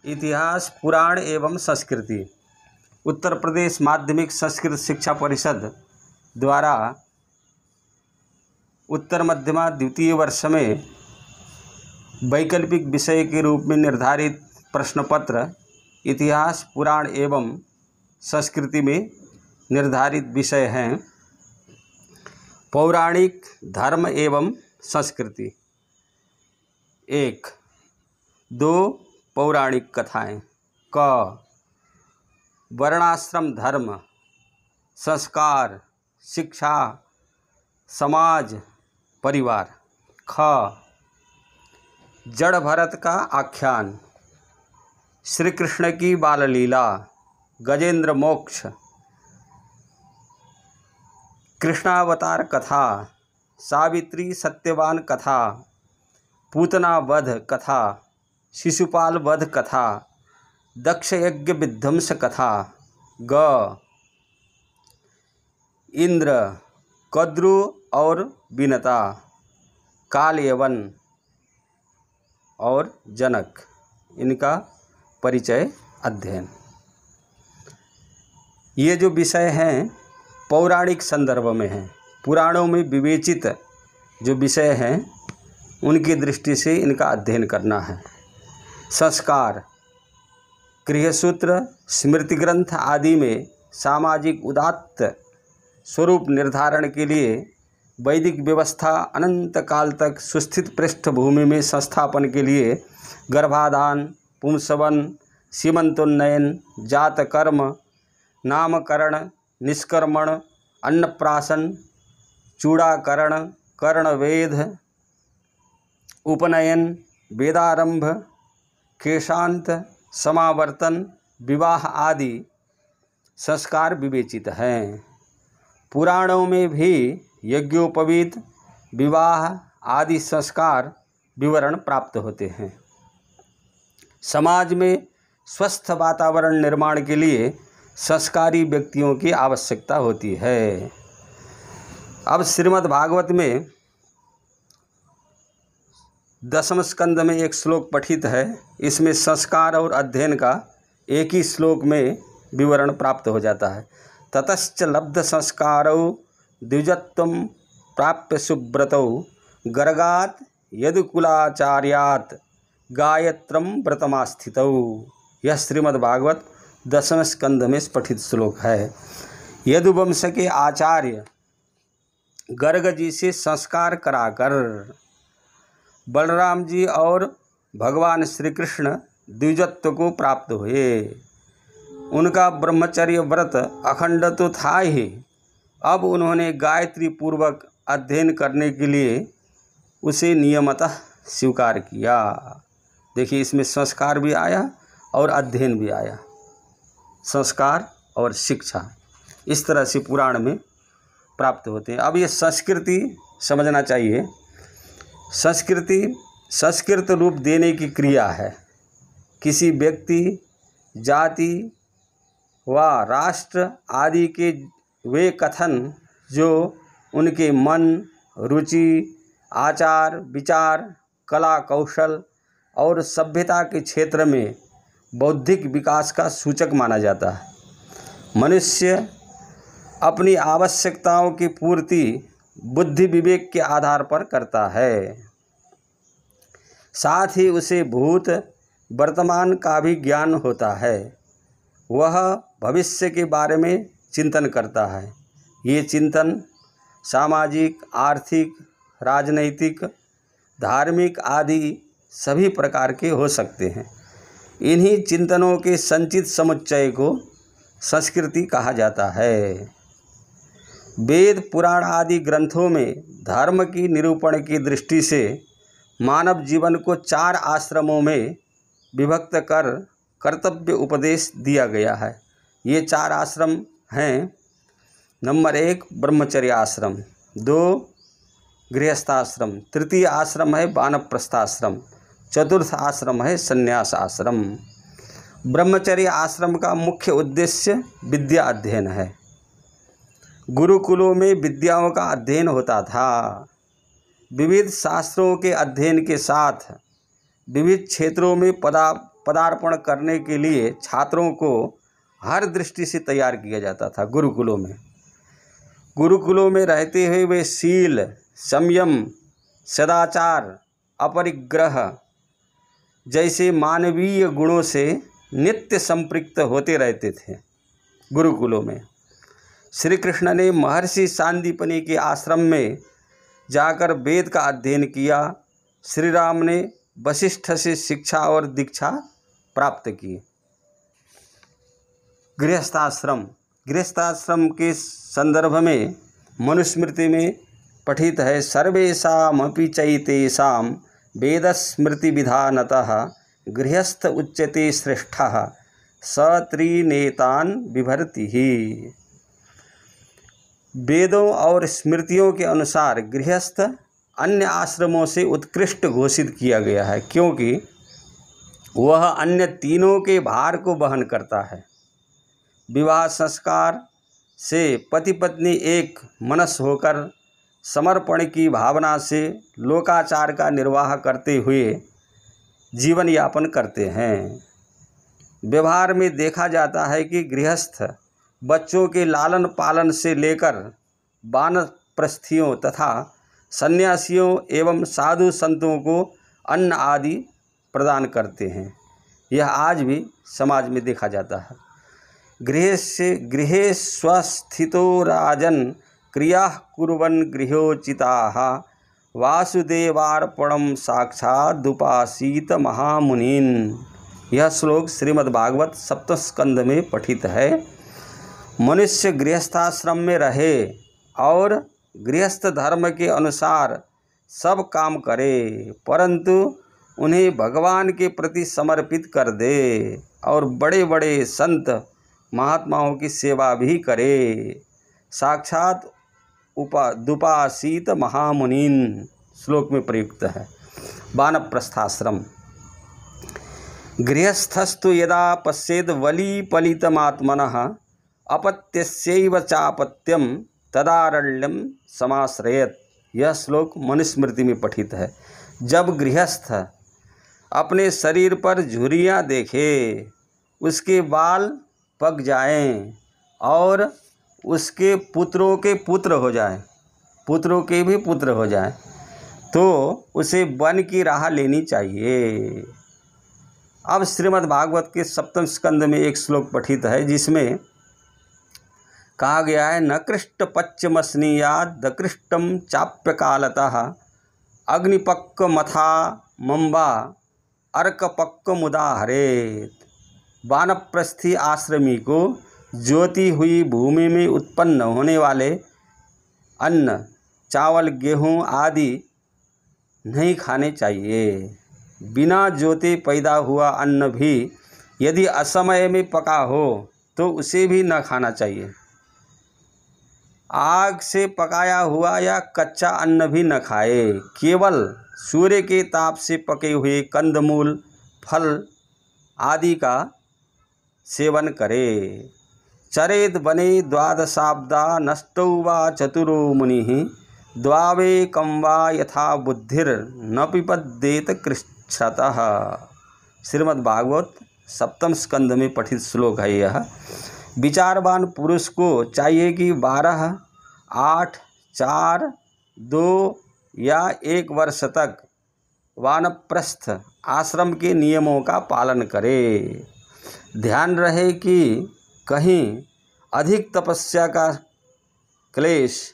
इतिहास, पुराण एवं संस्कृति। उत्तर प्रदेश माध्यमिक संस्कृत शिक्षा परिषद द्वारा उत्तर मध्यमा द्वितीय वर्ष में वैकल्पिक विषय के रूप में निर्धारित प्रश्न पत्र इतिहास, पुराण एवं संस्कृति में निर्धारित विषय हैं पौराणिक, धर्म एवं संस्कृति। 1, 2 पौराणिक कथाएं। क, वर्णाश्रम धर्म, संस्कार, शिक्षा, समाज, परिवार। ख, जड़ भरत का आख्यान, श्री कृष्ण की बाल लीला, गजेंद्र मोक्ष, कृष्णावतार कथा, सावित्री सत्यवान कथा, पूतना वध कथा, शिशुपाल वध कथा, दक्ष यज्ञ विध्वंस कथा। ग, इंद्र, कद्रु और विनता, काल यवन और जनक, इनका परिचय अध्ययन। ये जो विषय हैं पौराणिक संदर्भ में हैं, पुराणों में विवेचित जो विषय हैं उनकी दृष्टि से इनका अध्ययन करना है। संस्कार, गृहसूत्र, स्मृति ग्रंथ आदि में सामाजिक उदात्त स्वरूप निर्धारण के लिए वैदिक व्यवस्था अनंत काल तक सुस्थित पृष्ठभूमि में संस्थापन के लिए गर्भाधान, पुंसवन, सीमंतोन्नयन, जातकर्म, नामकरण, निष्कर्मण, अन्नप्राशन, चूड़ाकरण, कर्णवेद, उपनयन, वेदारंभ, केशांत, समावर्तन, विवाह आदि संस्कार विवेचित हैं। पुराणों में भी यज्ञोपवीत, विवाह आदि संस्कार विवरण प्राप्त होते हैं। समाज में स्वस्थ वातावरण निर्माण के लिए संस्कारी व्यक्तियों की आवश्यकता होती है। अब श्रीमद् भागवत में 10वें स्कंद में एक श्लोक पठित है। इसमें संस्कार और अध्ययन का एक ही श्लोक में विवरण प्राप्त हो जाता है। ततश्च लब्ध संस्कारौ द्विजत्वं प्राप्य सुब्रतौ गर्गात् यदुकुलाचार्यात् गायत्रं व्रतमास्थितौ। यह श्रीमद् भागवत 10वें स्कंद में पठित श्लोक है। यदुवंश के आचार्य गर्ग जी से संस्कार कराकर बलराम जी और भगवान श्री कृष्ण द्विजत्व को प्राप्त हुए। उनका ब्रह्मचर्य व्रत अखंड तो था ही, अब उन्होंने गायत्री पूर्वक अध्ययन करने के लिए उसे नियमतः स्वीकार किया। देखिए, इसमें संस्कार भी आया और अध्ययन भी आया। संस्कार और शिक्षा इस तरह से पुराण में प्राप्त होते हैं। अब ये संस्कृति समझना चाहिए। संस्कृति संस्कृत रूप देने की क्रिया है। किसी व्यक्ति, जाति व राष्ट्र आदि के वे कथन जो उनके मन, रुचि, आचार, विचार, कला, कौशल और सभ्यता के क्षेत्र में बौद्धिक विकास का सूचक माना जाता है। मनुष्य अपनी आवश्यकताओं की पूर्ति बुद्धि विवेक के आधार पर करता है। साथ ही उसे भूत वर्तमान का भी ज्ञान होता है। वह भविष्य के बारे में चिंतन करता है। ये चिंतन सामाजिक, आर्थिक, राजनैतिक, धार्मिक आदि सभी प्रकार के हो सकते हैं। इन्हीं चिंतनों के संचित समुच्चय को संस्कृति कहा जाता है। वेद, पुराण आदि ग्रंथों में धर्म की निरूपण की दृष्टि से मानव जीवन को 4 आश्रमों में विभक्त कर कर्तव्य उपदेश दिया गया है। ये 4 आश्रम हैं। नंबर 1 ब्रह्मचर्य आश्रम, 2 गृहस्थाश्रम, तृतीय आश्रम है वानप्रस्थाश्रम, चतुर्थ आश्रम है संन्यास आश्रम। ब्रह्मचर्य आश्रम का मुख्य उद्देश्य विद्या अध्ययन है। गुरुकुलों में विद्याओं का अध्ययन होता था। विविध शास्त्रों के अध्ययन के साथ विविध क्षेत्रों में पदार्पण करने के लिए छात्रों को हर दृष्टि से तैयार किया जाता था। गुरुकुलों में रहते हुए वे शील, संयम, सदाचार, अपरिग्रह जैसे मानवीय गुणों से नित्य संपृक्त होते रहते थे। गुरुकुलों में श्री कृष्ण ने महर्षि सांदीपनि के आश्रम में जाकर वेद का अध्ययन किया। श्री राम ने वशिष्ठ से शिक्षा और दीक्षा प्राप्त की। गृहस्थाश्रम के संदर्भ में मनुस्मृति में पठित है, सर्वेषामपि चैतेषां वेदस्मृति विधानतः गृहस्थ उच्यते श्रेष्ठः स त्रिनेतान् बिभर्ति ही। वेदों और स्मृतियों के अनुसार गृहस्थ अन्य आश्रमों से उत्कृष्ट घोषित किया गया है, क्योंकि वह अन्य तीनों के भार को वहन करता है। विवाह संस्कार से पति पत्नी एक मनस होकर समर्पण की भावना से लोकाचार का निर्वाह करते हुए जीवन यापन करते हैं। व्यवहार में देखा जाता है कि गृहस्थ बच्चों के लालन पालन से लेकर वानप्रस्थियों तथा सन्यासियों एवं साधु संतों को अन्न आदि प्रदान करते हैं। यह आज भी समाज में देखा जाता है। गृहे स्वस्थितो राजन क्रिया कुर्वन् गृहोचिताः वासुदेवार्पणं साक्षादुपासीत महामुनीन्। यह श्लोक श्रीमद्भागवत सप्तम स्कंद में पठित है। मनुष्य गृहस्थाश्रम में रहे और गृहस्थ धर्म के अनुसार सब काम करे, परंतु उन्हें भगवान के प्रति समर्पित कर दे और बड़े बड़े संत महात्माओं की सेवा भी करे। साक्षात दुपासीत महामुनीन श्लोक में प्रयुक्त है। वानप्रस्थाश्रम गृहस्थस्तु यदा पश्येद वलीपलितमात्मनः अपत्यस्यैव चापत्यम तदारण्यम समाश्रयेत्। यह श्लोक मनुस्मृति में पठित है। जब गृहस्थ अपने शरीर पर झुर्रियाँ देखे, उसके बाल पक जाएं और उसके पुत्रों के पुत्र हो जाएं, पुत्रों के भी पुत्र हो जाएं, तो उसे वन की राह लेनी चाहिए। अब श्रीमद्भागवत के सप्तम स्कंद में एक श्लोक पठित है, जिसमें कहा गया है, न कृष्ट पच्चमस्नीयाद दकृष्टम चाप्य कालतः अग्निपक्क मथा मम्बा अर्कपक्क मुदाहरेत। वानप्रस्थी आश्रमी को ज्योति हुई भूमि में उत्पन्न होने वाले अन्न, चावल, गेहूँ आदि नहीं खाने चाहिए। बिना ज्योति पैदा हुआ अन्न भी यदि असमय में पका हो तो उसे भी न खाना चाहिए। आग से पकाया हुआ या कच्चा अन्न भी न खाए। केवल सूर्य के ताप से पके हुए कंदमूल, फल आदि का सेवन करे। चरेद वने द्वादशाब्दा नष्टौ वा चतुरो मुनिः द्वावेकं वा यथा बुद्धिर न पिपद्येत कृच्छतः। श्रीमद्भागवत सप्तम स्कंद में पठित श्लोक है यह। विचारवान पुरुष को चाहिए कि 12, 8, 4, 2 या 1 वर्ष तक वानप्रस्थ आश्रम के नियमों का पालन करे। ध्यान रहे कि कहीं अधिक तपस्या का क्लेश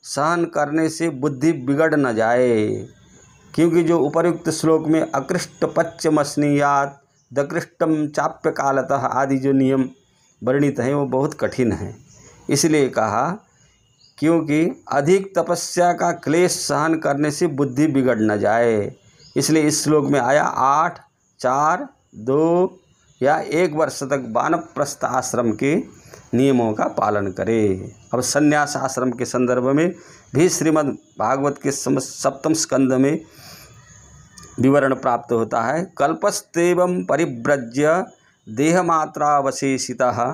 सहन करने से बुद्धि बिगड़ न जाए, क्योंकि जो उपर्युक्त श्लोक में अकृष्ट पच्चमस्नीयात दकृष्टम चाप्य कालतः आदि जो नियम वर्णित हैं वो बहुत कठिन हैं। इसलिए कहा क्योंकि अधिक तपस्या का क्लेश सहन करने से बुद्धि बिगड़ न जाए, इसलिए इस श्लोक में आया 8, 4, 2 या 1 वर्ष तक वानप्रस्थ आश्रम के नियमों का पालन करे। अब संन्यास आश्रम के संदर्भ में भी श्रीमद् भागवत के सप्तम स्कंद में विवरण प्राप्त होता है। कल्पस्तेवं परिव्रज्य देहमात्रावशेषितः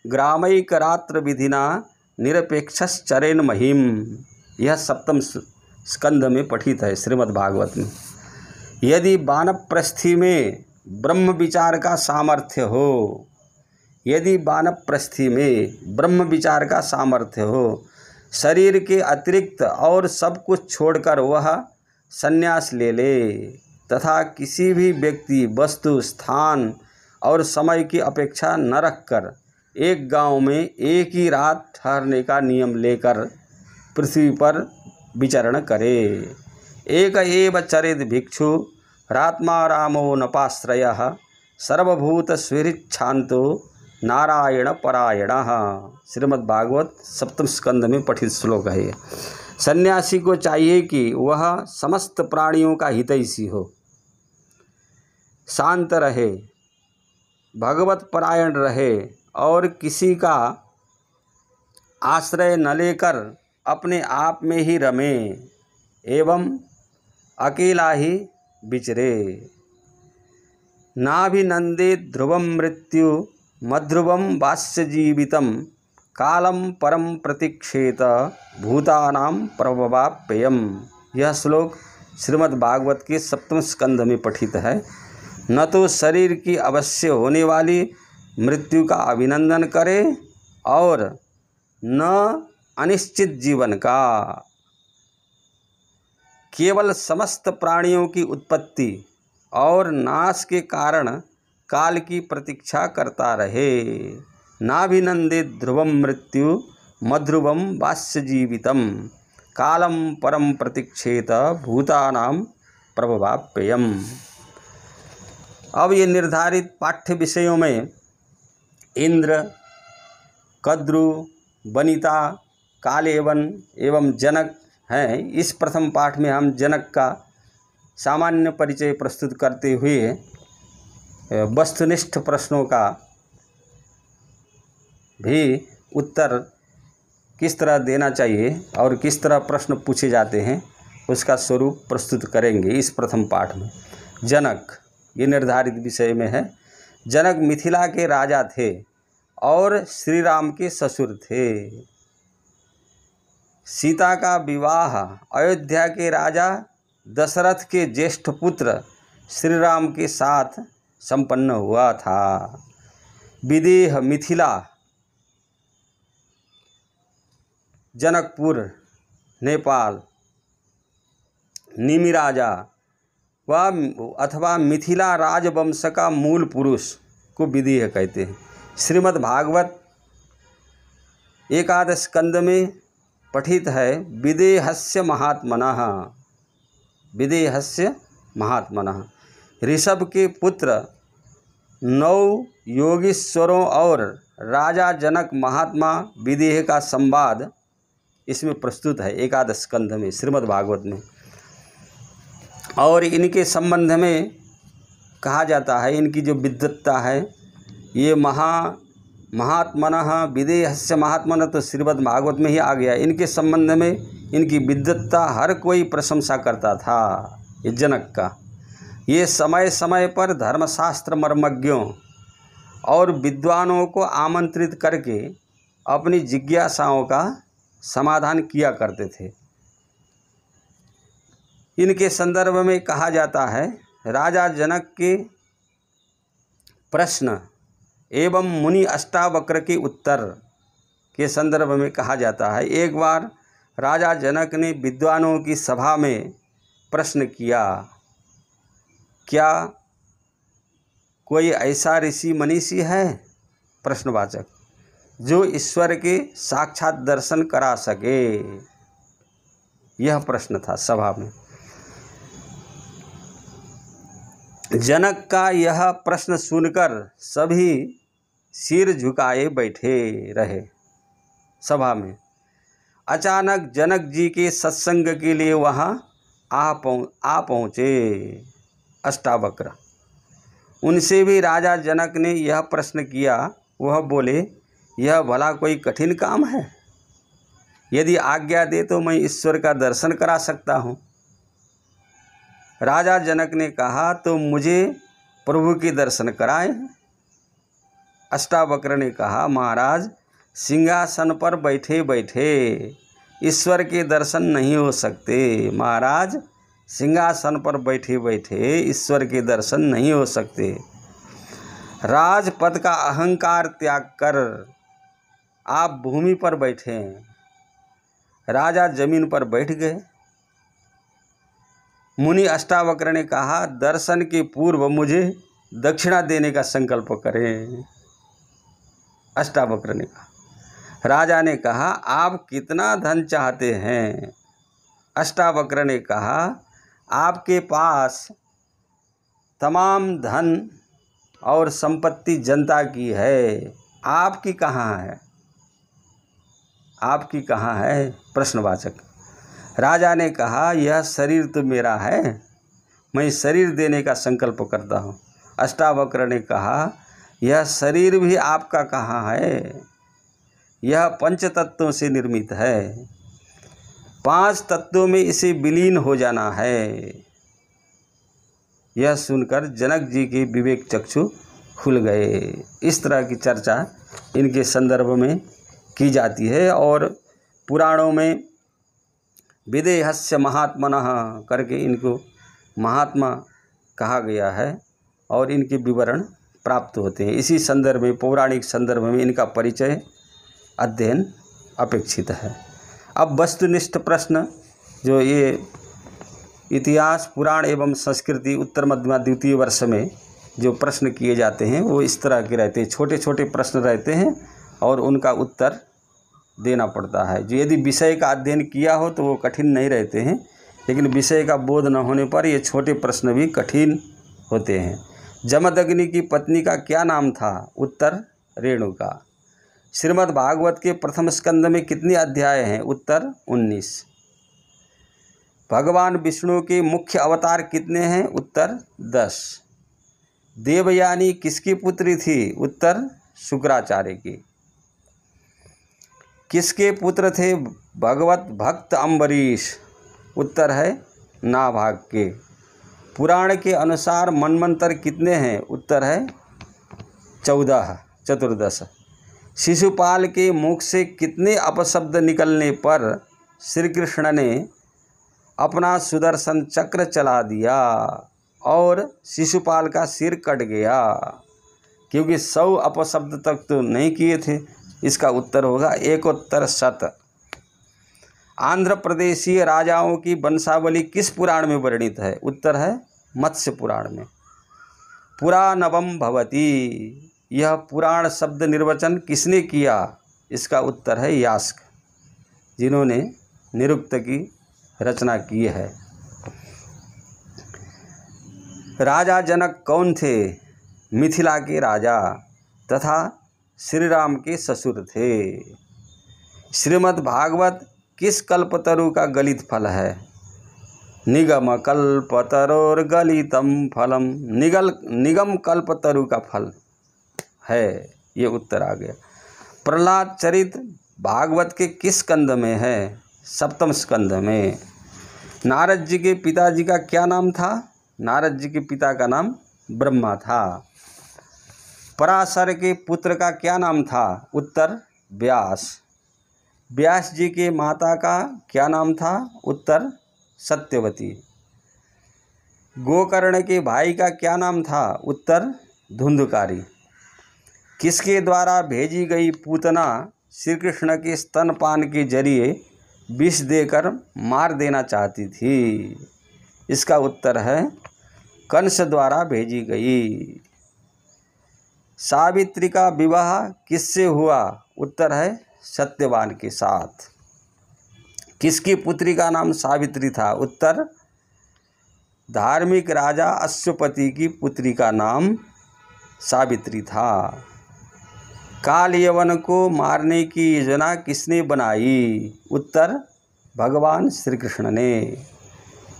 ग्रामैकरात्र विधिना निरपेक्षश्चरेन् महिम। यह सप्तम स्कंद में पठित है श्रीमद् भागवत में। यदि वानप्रस्थी में ब्रह्म विचार का सामर्थ्य हो, यदि वानप्रस्थी में ब्रह्म विचार का सामर्थ्य हो, शरीर के अतिरिक्त और सब कुछ छोड़कर वह संन्यास ले ले तथा किसी भी व्यक्ति, वस्तु, स्थान और समय की अपेक्षा न रखकर एक गांव में एक ही रात ठहरने का नियम लेकर पृथ्वी पर विचरण करे। एक एव चरेद भिक्षु रात्मा रामो नपाश्रयः सर्वभूत स्विरिच्छान्तो नारायण परायणः। श्रीमद्भागवत सप्तम स्कंद में पठित श्लोक है। सन्यासी को चाहिए कि वह समस्त प्राणियों का हितैषी हो, शांत रहे, भगवत परायण रहे और किसी का आश्रय न लेकर अपने आप में ही रमे एवं अकेला ही विचरे। नाभिनंदे ध्रुवम मृत्यु मध्रुवम वास्य जीवितम कालम परम प्रतीक्षेत भूतानां प्रभवाप्ययम्। यह श्लोक श्रीमद्भागवत के सप्तम स्कंध में पठित है। न तो शरीर की अवश्य होने वाली मृत्यु का अभिनंदन करे और न अनिश्चित जीवन का। केवल समस्त प्राणियों की उत्पत्ति और नाश के कारण काल की प्रतीक्षा करता रहे। नाभिनंदे ध्रुवम मृत्यु मध्रुवम वास्य जीवितम कालम परम प्रतीक्षेत भूतानां प्रभवाप्ययम्। अब ये निर्धारित पाठ्य विषयों में इंद्र, कद्रु, वनिता, कालेवन एवं जनक हैं। इस प्रथम पाठ में हम जनक का सामान्य परिचय प्रस्तुत करते हुए वस्तुनिष्ठ प्रश्नों का भी उत्तर किस तरह देना चाहिए और किस तरह प्रश्न पूछे जाते हैं उसका स्वरूप प्रस्तुत करेंगे। इस प्रथम पाठ में जनक ये निर्धारित विषय में है। जनक मिथिला के राजा थे और श्री राम के ससुर थे। सीता का विवाह अयोध्या के राजा दशरथ के ज्येष्ठ पुत्र श्री राम के साथ संपन्न हुआ था। विदेह मिथिला जनकपुर नेपाल निमि राजा व अथवा मिथिला राजवंश का मूल पुरुष को विदेह कहते हैं। श्रीमद् भागवत एकादश स्कंद में पठित है विदेहस्य महात्मनः। विदेहस्य महात्मनः ऋषभ के पुत्र 9 योगीश्वरों और राजा जनक महात्मा विदेह का संवाद इसमें प्रस्तुत है एकादश स्कंध में श्रीमद् भागवत में। और इनके संबंध में कहा जाता है, इनकी जो विद्वत्ता है ये महात्मनः विदेहस्य महात्मनः तो श्रीमद् भागवत में ही आ गया। इनके संबंध में इनकी विद्वत्ता हर कोई प्रशंसा करता था। ये जनक का ये समय समय पर धर्मशास्त्र मर्मज्ञों और विद्वानों को आमंत्रित करके अपनी जिज्ञासाओं का समाधान किया करते थे। इनके संदर्भ में कहा जाता है राजा जनक के प्रश्न एवं मुनि अष्टावक्र के उत्तर के संदर्भ में कहा जाता है। एक बार राजा जनक ने विद्वानों की सभा में प्रश्न किया, क्या कोई ऐसा ऋषि मनीषी है प्रश्नवाचक जो ईश्वर के साक्षात दर्शन करा सके। यह प्रश्न था सभा में। जनक का यह प्रश्न सुनकर सभी सिर झुकाए बैठे रहे। सभा में अचानक जनक जी के सत्संग के लिए वहाँ आ पहुँचे अष्टावक्र। उनसे भी राजा जनक ने यह प्रश्न किया। वह बोले, यह भला कोई कठिन काम है? यदि आज्ञा दे तो मैं ईश्वर का दर्शन करा सकता हूँ। राजा जनक ने कहा, तो मुझे प्रभु के दर्शन कराएं। अष्टावक्र ने कहा, महाराज सिंहासन पर बैठे बैठे ईश्वर के दर्शन नहीं हो सकते। महाराज सिंहासन पर बैठे बैठे ईश्वर के दर्शन नहीं हो सकते। राजपद का अहंकार त्याग कर आप भूमि पर बैठे हैं, राजा जमीन पर बैठ गए। मुनि अष्टावक्र ने कहा, दर्शन के पूर्व मुझे दक्षिणा देने का संकल्प करें। अष्टावक्र ने कहा। राजा ने कहा, आप कितना धन चाहते हैं? अष्टावक्र ने कहा, आपके पास तमाम धन और संपत्ति जनता की है, आपकी कहाँ है? आपकी कहाँ है? प्रश्नवाचक। राजा ने कहा, यह शरीर तो मेरा है, मैं शरीर देने का संकल्प करता हूँ। अष्टावक्र ने कहा, यह शरीर भी आपका कहाँ है? यह पंच तत्वों से निर्मित है, 5 तत्वों में इसे विलीन हो जाना है। यह सुनकर जनक जी के विवेक चक्षु खुल गए। इस तरह की चर्चा इनके संदर्भ में की जाती है और पुराणों में विदेहस्य महात्मनः करके इनको महात्मा कहा गया है और इनके विवरण प्राप्त होते हैं। इसी संदर्भ में, पौराणिक संदर्भ में इनका परिचय अध्ययन अपेक्षित है। अब वस्तुनिष्ठ प्रश्न, जो ये इतिहास, पुराण एवं संस्कृति उत्तर मध्यमा द्वितीय वर्ष में जो प्रश्न किए जाते हैं वो इस तरह के रहते हैं। छोटे छोटे प्रश्न रहते हैं और उनका उत्तर देना पड़ता है। जो यदि विषय का अध्ययन किया हो तो वो कठिन नहीं रहते हैं, लेकिन विषय का बोध न होने पर ये छोटे प्रश्न भी कठिन होते हैं। जमदग्नि की पत्नी का क्या नाम था? उत्तर रेणुका। श्रीमद् भागवत के प्रथम स्कंद में कितने अध्याय हैं? उत्तर 19। भगवान विष्णु के मुख्य अवतार कितने हैं? उत्तर 10। देवयानी किसकी पुत्री थी? उत्तर शुक्राचार्य की। किसके पुत्र थे भगवत भक्त अम्बरीश? उत्तर है नाभाग के। पुराण के अनुसार मनमंत्र कितने हैं? उत्तर है 14। शिशुपाल के मुख से कितने अपशब्द निकलने पर श्री कृष्ण ने अपना सुदर्शन चक्र चला दिया और शिशुपाल का सिर कट गया? क्योंकि 100 अपशब्द तक तो नहीं किए थे। इसका उत्तर होगा 71। आंध्र प्रदेशीय राजाओं की वंशावली किस पुराण में वर्णित है? उत्तर है मत्स्य पुराण में। पुराणवम भवति, यह पुराण शब्द निर्वचन किसने किया? इसका उत्तर है यास्क, जिन्होंने निरुक्त की रचना की है। राजा जनक कौन थे? मिथिला के राजा तथा श्री राम के ससुर थे। श्रीमद् भागवत किस कल्पतरु का गलित फल है? निगम कल्पतरोर्गलितम फलम, निगम कल्पतरु का फल है। ये उत्तर आ गया। प्रहलाद चरित भागवत के किस स्कंद में है? 7वें स्कंद में। नारद जी के पिताजी का क्या नाम था? नारद जी के पिता का नाम ब्रह्मा था। पराशर के पुत्र का क्या नाम था? उत्तर व्यास। व्यास जी के माता का क्या नाम था? उत्तर सत्यवती। गोकर्ण के भाई का क्या नाम था? उत्तर धुंधकारी। किसके द्वारा भेजी गई पूतना श्री कृष्ण के स्तनपान के जरिए विष देकर मार देना चाहती थी? इसका उत्तर है कंस द्वारा भेजी गई। सावित्री का विवाह किससे हुआ? उत्तर है सत्यवान के साथ। किसकी पुत्री का नाम सावित्री था? उत्तर धार्मिक राजा अश्वपति की पुत्री का नाम सावित्री था। काल यवन को मारने की योजना किसने बनाई? उत्तर भगवान श्री कृष्ण ने।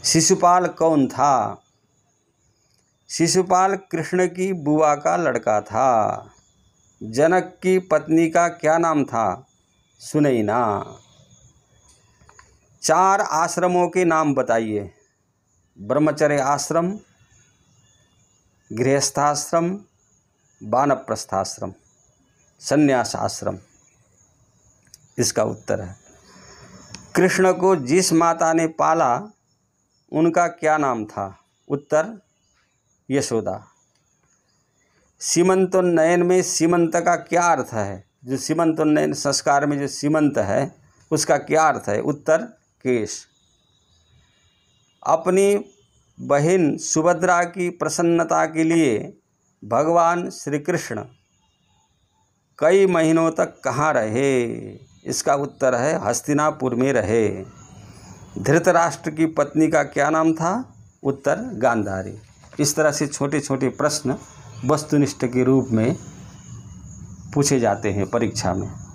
शिशुपाल कौन था? शिशुपाल कृष्ण की बुआ का लड़का था। जनक की पत्नी का क्या नाम था? सुनैना। 4 आश्रमों के नाम बताइए। ब्रह्मचर्य आश्रम, गृहस्थाश्रम, वानप्रस्थाश्रम, संन्यास आश्रम। इसका उत्तर है कृष्ण को जिस माता ने पाला उनका क्या नाम था? उत्तर यशोदा। सीमंतोन्नयन में सीमंत का क्या अर्थ है? जो सीमंतोन्नयन संस्कार में जो सीमंत है उसका क्या अर्थ है? उत्तर केश। अपनी बहन सुभद्रा की प्रसन्नता के लिए भगवान श्री कृष्ण कई महीनों तक कहाँ रहे? इसका उत्तर है हस्तिनापुर में रहे। धृतराष्ट्र की पत्नी का क्या नाम था? उत्तर गांधारी। इस तरह से छोटे छोटे प्रश्न वस्तुनिष्ठ के रूप में पूछे जाते हैं परीक्षा में।